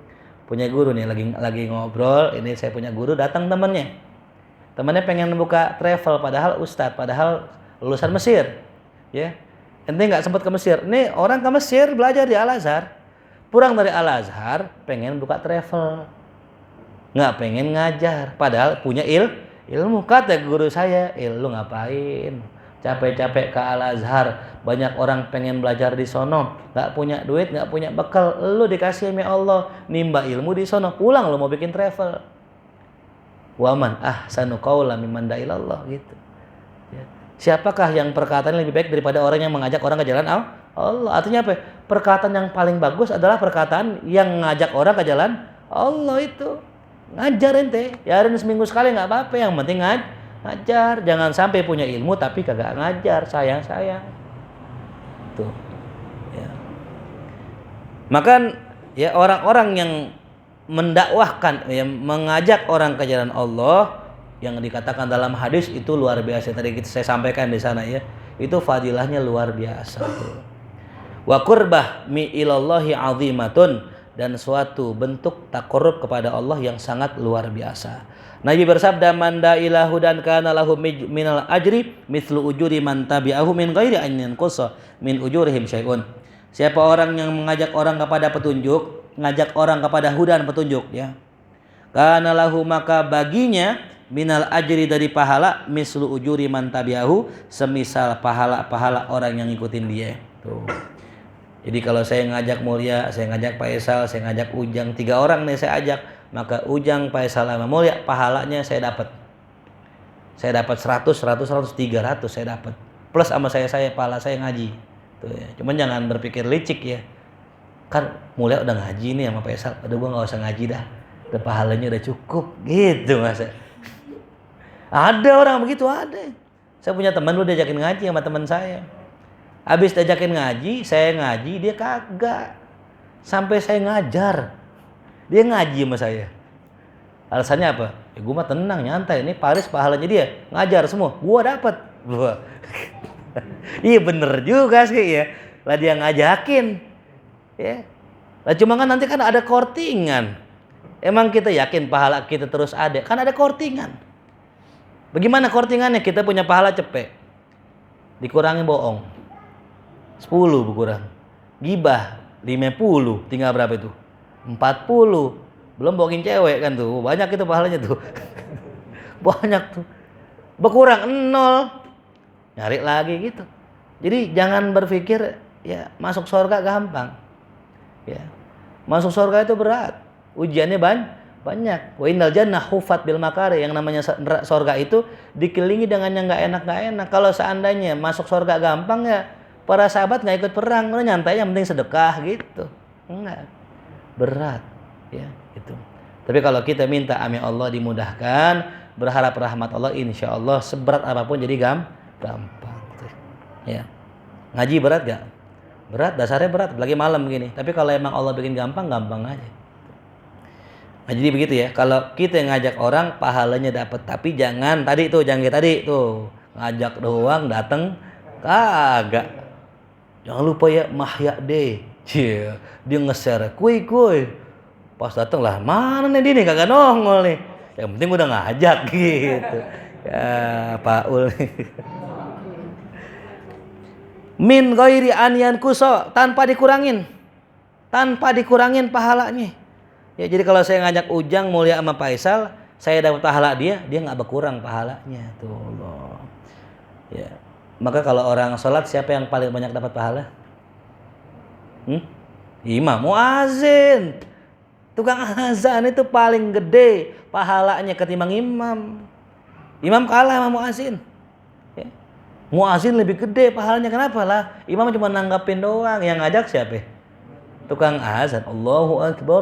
punya guru nih, lagi ngobrol, ini saya punya guru, datang temannya pengen buka travel, padahal ustadz, padahal lulusan Mesir. Ya, ente nggak sempat ke Mesir. Ini orang ke Mesir belajar di Al Azhar, pulang dari Al Azhar pengen buka travel, nggak pengen ngajar, padahal punya ilmu. Kata guru saya, lu ngapain? Capek-capek ke Al Azhar, banyak orang pengen belajar di sono, nggak punya duit, nggak punya bekal. Lu dikasih sama Allah, nimba ilmu di sono, pulang lu mau bikin travel. Waman ahsanu qawlan mimman da'a ilallah gitu. Ya. Siapakah yang perkataan lebih baik daripada orang yang mengajak orang ke jalan Allah? Artinya apa? Perkataan yang paling bagus adalah perkataan yang ngajak orang ke jalan Allah itu. Ngajar ente, ya seminggu sekali nggak apa-apa, yang penting ngajar. Jangan sampai punya ilmu tapi kagak ngajar, sayang. Tuh. Ya. Maka ya orang-orang yang mendakwahkan, ya, mengajak orang ke jalan Allah yang dikatakan dalam hadis itu luar biasa. Tadi saya sampaikan di sana ya, itu fadilahnya luar biasa tuh. Wa qurbah mi ilallahi azimatun, dan suatu bentuk takarrub kepada Allah yang sangat luar biasa. Nabi bersabda, man da ila hudan kana lahu minal ajri mithlu ujuri man tabi'ahu min ghairi an yanqusa min ujurihim syai'un. Siapa orang yang mengajak orang kepada petunjuk, ngajak orang kepada hudan petunjuk, ya, kana lahu, maka baginya minal ajri, dari pahala, mislu ujuri man tabi'ahu, semisal pahala-pahala orang yang ngikutin dia. Tuh. Jadi kalau saya ngajak Mulia, saya ngajak Faisal, saya ngajak Ujang, 3 orang nih saya ajak, maka Ujang, Faisal, sama Mulia, pahalanya saya dapat. Saya dapat 100, 300 saya dapat. Plus sama saya pahala saya ngaji. Tuh ya. Cuman jangan berpikir licik ya. Kan Mulia udah ngaji nih sama Faisal, udah gua enggak usah ngaji dah. Udah pahalanya udah cukup gitu masa. Ada orang begitu, ada. Saya punya teman lu diajakin ngaji sama teman saya. Habis diajakin ngaji, saya ngaji, dia kagak. Sampai saya ngajar, dia ngaji sama saya. Alasannya apa? Ya gue mah tenang, nyantai. Ini Paris pahalanya dia, ngajar semua. Gue dapat. Iya bener juga sih ya. Lah dia ngajakin. Ya. Lah cuma kan nanti kan ada kortingan. Emang kita yakin pahala kita terus ada? Kan ada kortingan. Bagaimana kortingannya? Kita punya pahala cepet. Dikurangi bohong. 10 berkurang. Gibah 50, tinggal berapa itu? 40. Belum bohongin cewek kan tuh. Banyak itu pahalanya tuh. Banyak tuh. Berkurang 0. Nyari lagi gitu. Jadi jangan berpikir ya masuk surga gampang. Ya. Masuk surga itu berat. Ujiannya banyak. Wa innal jannah hufat bil makari, yang namanya surga itu dikelilingi dengan yang enggak enak. Kalau seandainya masuk surga gampang ya para sahabat nggak ikut perang, mereka nyantai, yang penting sedekah gitu. Enggak, berat, ya gitu. Tapi kalau kita minta amin Allah dimudahkan, berharap rahmat Allah, insya Allah seberat apapun jadi gampang. Ya, ngaji berat gak? Berat, dasarnya berat, apalagi malam begini. Tapi kalau emang Allah bikin gampang aja. Nah, jadi begitu ya. Kalau kita ngajak orang, pahalanya dapat. Tapi jangan tadi tuh ngajak doang, dateng kagak. Jangan lupa ya mahya deh. Dia nge-share kuy. Pas dateng lah, mana nih dia nih, kagak nongol nih. Yang penting udah ngajak gitu. Ya, Paul. Min ghairi an yanqusa, tanpa dikurangin pahalanya. Ya, jadi kalau saya ngajak Ujang, Mulia sama Faisal, saya dapat pahala dia enggak berkurang pahalanya. Tuh Allah. Ya. Maka kalau orang sholat, siapa yang paling banyak dapat pahala? Imam, muazin. Tukang azan itu paling gede pahalanya ketimbang imam. Imam kalah sama muazin. Ya. Muazin lebih gede pahalanya, kenapa lah? Imam cuma nanggapin doang, yang ngajak siapa? Tukang azan. Allahu Akbar.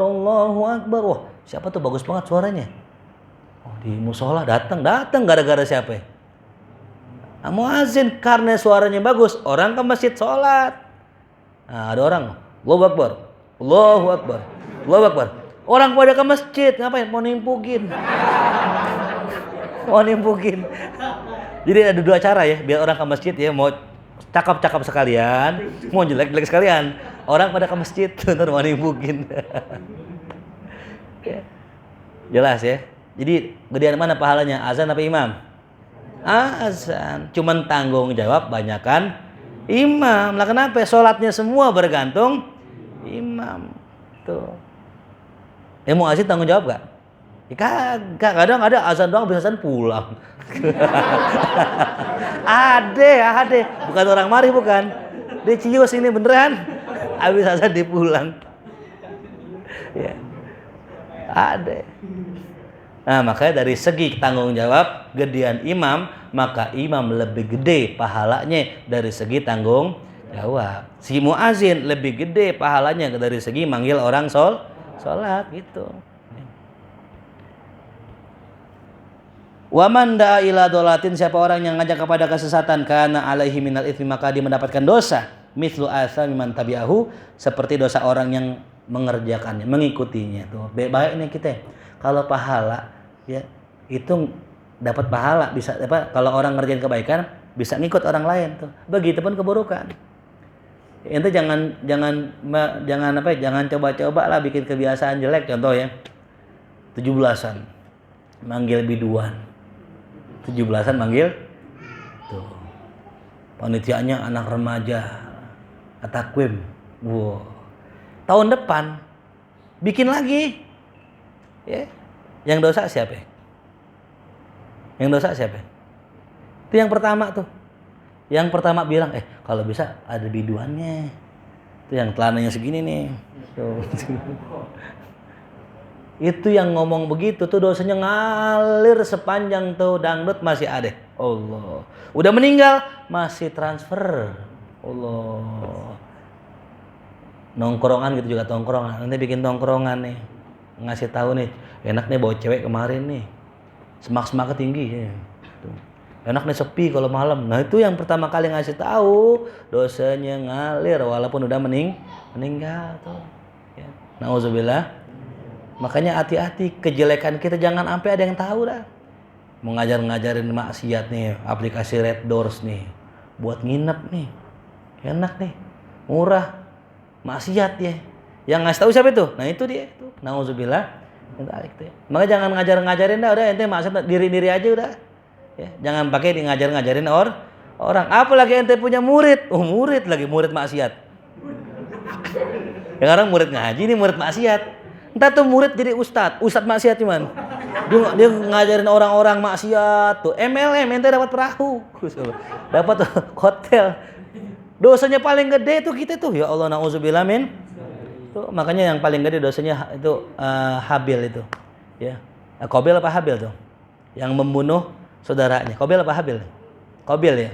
Wah, siapa tuh bagus banget suaranya? Oh, di musola datang gara-gara siapa? Muazin, karena suaranya bagus, orang ke masjid sholat. Nah, ada orang, Allahu Akbar. Orang pada ke masjid, ngapain? Mau nimpukin. Jadi ada 2 cara ya, biar orang ke masjid ya, mau cakep sekalian, mau jelek sekalian. Orang pada ke masjid, ntar mau nimpukin. Jelas ya. Jadi gedean mana pahalanya, azan apa imam? Azan. Cuman tanggung jawab banyakan imam. Lah kenapa? Sholatnya semua bergantung imam. Tuh. Muazin tanggung jawab gak? Ya kagak. Kadang ada azan doang, habis azan pulang. Ade. Bukan orang mari, bukan. Dia cius ini beneran. Habis azan dipulang. Ya. Ade. Nah, makanya dari segi tanggung jawab gedean imam, maka imam lebih gede pahalanya dari segi tanggung jawab. Si muazin lebih gede pahalanya dari segi manggil orang sholat gitu. Wa man da'a ila dolatin, siapa orang yang ngajak kepada kesesatan, kana alaihi minal itsmi, maka dia mendapatkan dosa mithlu atsami man tabi'ahu, seperti dosa orang yang mengerjakannya, mengikutinya. Tuh baik nih kita. Kalau pahala ya itu dapat pahala, bisa apa? Kalau orang ngerjain kebaikan bisa ngikut orang lain tuh. Begitupun keburukan. Ente jangan coba-coba lah bikin kebiasaan jelek. Contoh ya, 17-an manggil biduan, 17-an manggil tuh panitianya anak remaja, atakwim. Wow. Tahun depan bikin lagi, ya. Yang dosa siapa? Itu yang pertama tuh. Yang pertama bilang, kalau bisa ada biduannya. Itu yang celananya segini nih. Tuh. Itu yang ngomong begitu tuh dosanya ngalir sepanjang tuh dangdut masih ada. Allah. Udah meninggal masih transfer. Allah. Nongkrongan gitu juga tongkrongan. Nanti bikin tongkrongan nih. Ngasih tahu nih, enak nih bawa cewek kemarin nih. Semak-semaknya tinggi ya. Tuh. Enak nih sepi kalau malam. Nah, itu yang pertama kali ngasih tahu dosanya ngalir walaupun udah meninggal tuh. Ya. Nauzubillah. Makanya hati-hati kejelekan kita jangan sampai ada yang tahu dah. Mau ngajarin maksiat nih, aplikasi Red Doors nih. Buat nginep nih. Enak nih. Murah. Maksiat ya. Yang ngasih tahu siapa itu? Nah, itu dia tuh. Nauzubillah. Makanya jangan ngajarin dah, udah ente maksiat diri aja udah. Ya, jangan pakai ngajarin orang. Apalagi ente punya murid. Murid maksiat. Yang orang murid ngaji nih murid maksiat. Entah tuh murid jadi ustad maksiat cuman. Dia ngajarin orang-orang maksiat tuh. MLM ente dapat perahu. Dapat hotel. Dosanya paling gede tuh kita tuh. Ya Allah, nauzubillah min. Tuh, makanya yang paling gede dosanya itu Habil itu. Ya. Qabil apa Habil tuh? Yang membunuh saudaranya. Qabil apa Habil? Qabil ya.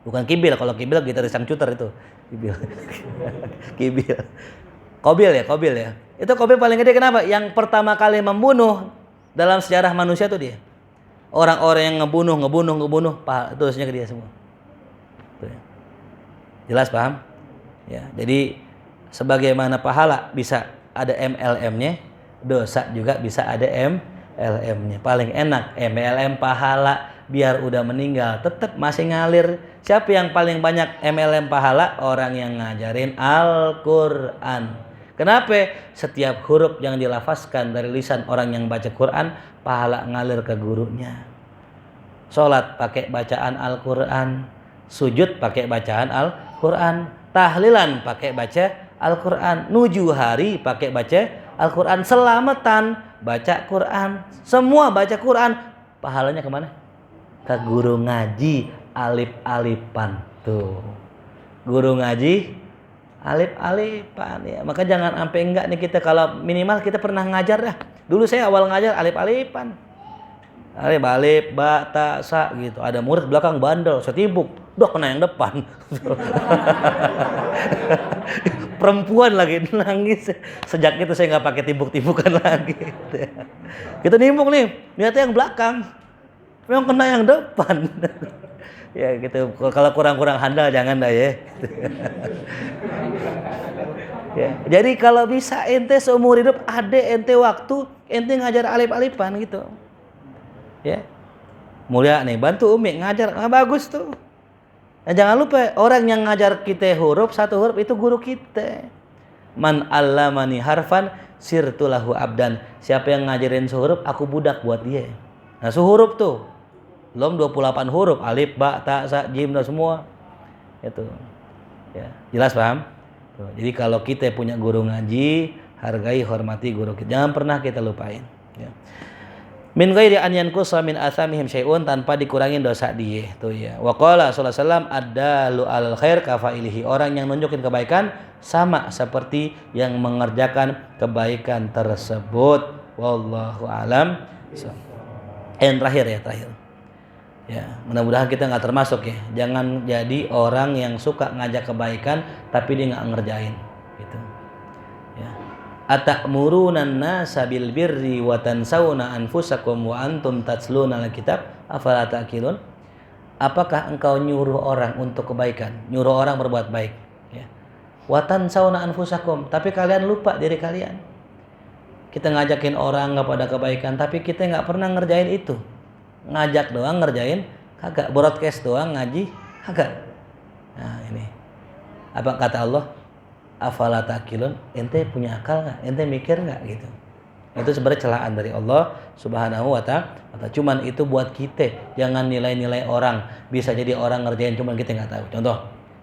Bukan Kibil. Kalau Kibil gitaris sang cuter itu. Kibil. Qabil ya. Itu Qabil paling gede kenapa? Yang pertama kali membunuh dalam sejarah manusia tuh dia. Orang-orang yang ngebunuh, dosanya ke dia semua. Tuh ya. Jelas paham? Ya, jadi sebagaimana pahala bisa ada MLM-nya, dosa juga bisa ada MLM-nya. Paling enak MLM pahala biar udah meninggal tetap masih ngalir. Siapa yang paling banyak MLM pahala? Orang yang ngajarin Al-Qur'an. Kenapa? Setiap huruf yang dilafazkan dari lisan orang yang baca Quran, pahala ngalir ke gurunya. Salat pakai bacaan Al-Qur'an, sujud pakai bacaan Al-Qur'an, tahlilan pakai baca Al-Qur'an, nuju hari pakai baca Al-Qur'an, selamatan baca Quran, semua baca Quran, pahalanya kemana? Ke guru ngaji alif-alifan tuh. Guru ngaji alif-alifan ya. Maka jangan sampai enggak nih kita, kalau minimal kita pernah ngajar dah. Dulu saya awal ngajar alif-alifan. Alif, ba, ta, sa gitu. Ada murid belakang bandel, saya timpuk. Duh, kena yang depan. Perempuan lagi nangis. Sejak itu saya nggak pakai timpuk-timpukan lagi. Kita nimpuk nih, niatnya yang belakang. Memang kena yang depan. Ya gitu. Kalau kurang-kurang handal jangan dah ya. Ya. Jadi kalau bisa ente seumur hidup ada ente waktu ente ngajar alif-alifan gitu. Ya. Mulia nih, bantu Umi ngajar. Bagus tuh. Nah, jangan lupa orang yang ngajar kita huruf, satu huruf itu guru kita. Man 'allamani harfan sirtu lahu abdan. Siapa yang ngajarin sehuruf, aku budak buat dia. Nah, sehuruf tuh. Belum 28 huruf, alif, ba, ta, sa, jim, dan semua. Itu. Ya, jelas paham? Tuh, jadi kalau kita punya guru ngaji, hargai, hormati guru kita. Jangan pernah kita lupain. Ya. Min ghairi an yanqusa min athamihim syai'un, tanpa dikurangin dosa dia. Tuh ya. Wa qala sallallahu alaihi wasallam ad-dalu alal khair kafailihi. Orang yang nunjukin kebaikan sama seperti yang mengerjakan kebaikan tersebut. Wallahu alam. Yang terakhir. Ya, mudah-mudahan kita nggak termasuk ya. Jangan jadi orang yang suka ngajak kebaikan tapi dia nggak ngerjain, gitu. Ya. Atamuruna an-nasa bil birri wa tansawna anfusakum wa antum tatluna al-kitab afala ta'qilun? Apakah engkau nyuruh orang untuk kebaikan, nyuruh orang berbuat baik, ya. Wa tansawna anfusakum, tapi kalian lupa diri kalian. Kita ngajakin orang kepada kebaikan tapi kita nggak pernah ngerjain itu. Ngajak doang ngerjain kagak, broadcast doang ngaji kagak. Nah ini Apa kata Allah? Afala taqilun, ente punya akal nggak? Ente mikir nggak gitu? Itu sebenarnya celaan dari Allah Subhanahu wa ta'ala. Cuman itu buat kita, jangan nilai-nilai orang. Bisa jadi orang ngerjain cuman kita nggak tahu. Contoh,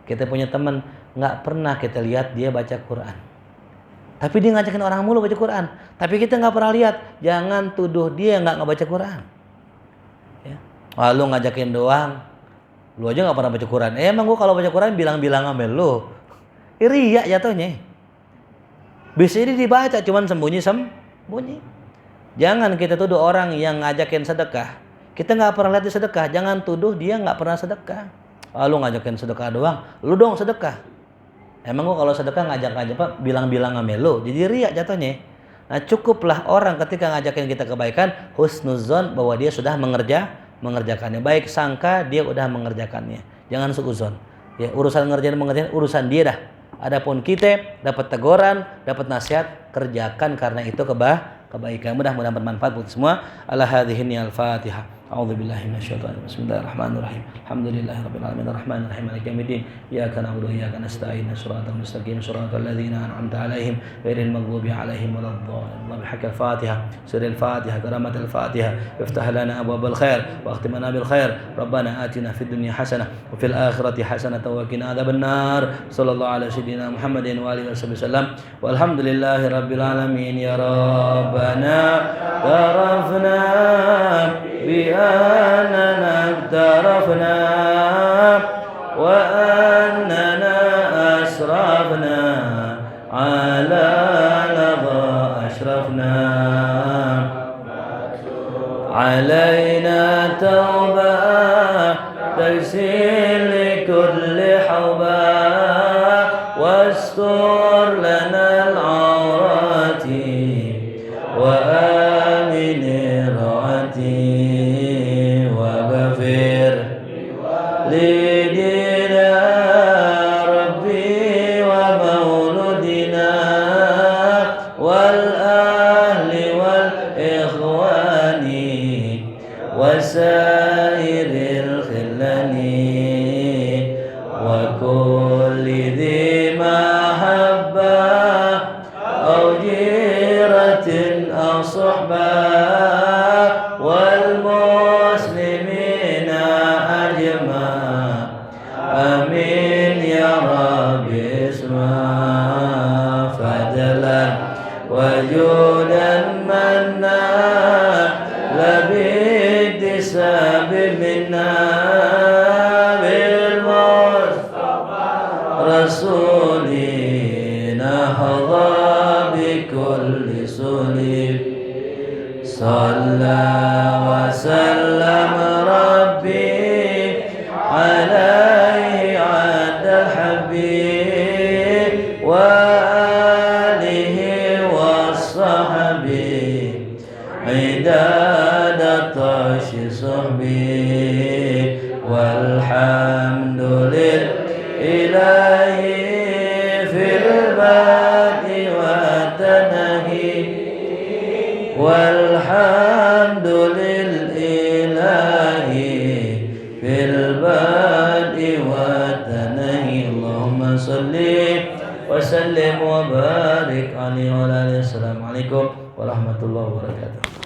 kita punya teman nggak pernah kita lihat dia baca Quran, tapi dia ngajakin orang mulu baca Quran, tapi kita nggak pernah lihat. Jangan tuduh dia nggak baca Quran. Ya. Wah, lu ngajakin doang, lu aja nggak pernah baca Quran. Emang gua kalau baca Quran bilang-bilang sama lu, riya jatuhnya. Bisa ini dibaca cuman sembunyi. Jangan kita tuduh orang yang ngajakin sedekah, kita nggak pernah lihat dia sedekah. Jangan tuduh dia nggak pernah sedekah. Lu ngajakin sedekah doang, lu dong sedekah. Emang gua kalau sedekah ngajak-ngajak Pak bilang-bilang sama lu, jadi riya jatuhnya. Nah, cukuplah orang ketika ngajakin kita kebaikan husnuzon bahwa dia sudah mengerjakannya. Baik sangka dia udah mengerjakannya. Jangan suuzon. Ya, urusan ngerjain urusan dia dah. Adapun kita dapat teguran, dapat nasihat, kerjakan karena itu kebaikan. Mudah-mudahan bermanfaat buat semua. Ala hadhihi al-Fatihah. A'udzubillahi minasyaitonir rajim. Bismillahirrahmanirrahim. Alhamdulillahirabbil alamin arrahmanir rahim maliki yaumiddin. Iyyaka na'budu wa iyyaka nasta'in. Shiratal mustaqim shiratal ladzina an'amta 'alaihim ghairil maghdubi 'alaihim waladdallin. Bihaqil Fatihah. Sirril Fatihah, karamatil Fatihah. Iftah lana abwabal khair wa akhtim lana bil khair. Rabbana atina fid dunya hasanah wa fil akhirati hasanah wa qina adzabannar. Sallallahu ala sayyidina Muhammadin wa alihi wasallam. Walhamdulillahirabbil alamin ya rabbana tarafna بأننا اقترفنا وأننا أسرفنا على لظى أشرفنا علينا توبة تغسل لكل حوبة واستر لنا العورات وآمن روعتي لدينا ربي ومولدنا والأهل والإخوان وسائر الخلان وكل ذي محبة أو جيرة أو صحبة والمسلمين أجمع آمين يا رب اسمع فضلا وجودا منا لباكتساب منا بالمصطفى رسولنا حظى بكل سليم صلى وسلم ربي عليه عد الحبيب وآله وصحبه عداد طش صحبه والحمد لله في البدء والتنهي والحمد لله في البدء والتنهي اللهم صل وسلم وبارك عليه وعلى آله. Assalamualaikum warahmatullahi wabarakatuh.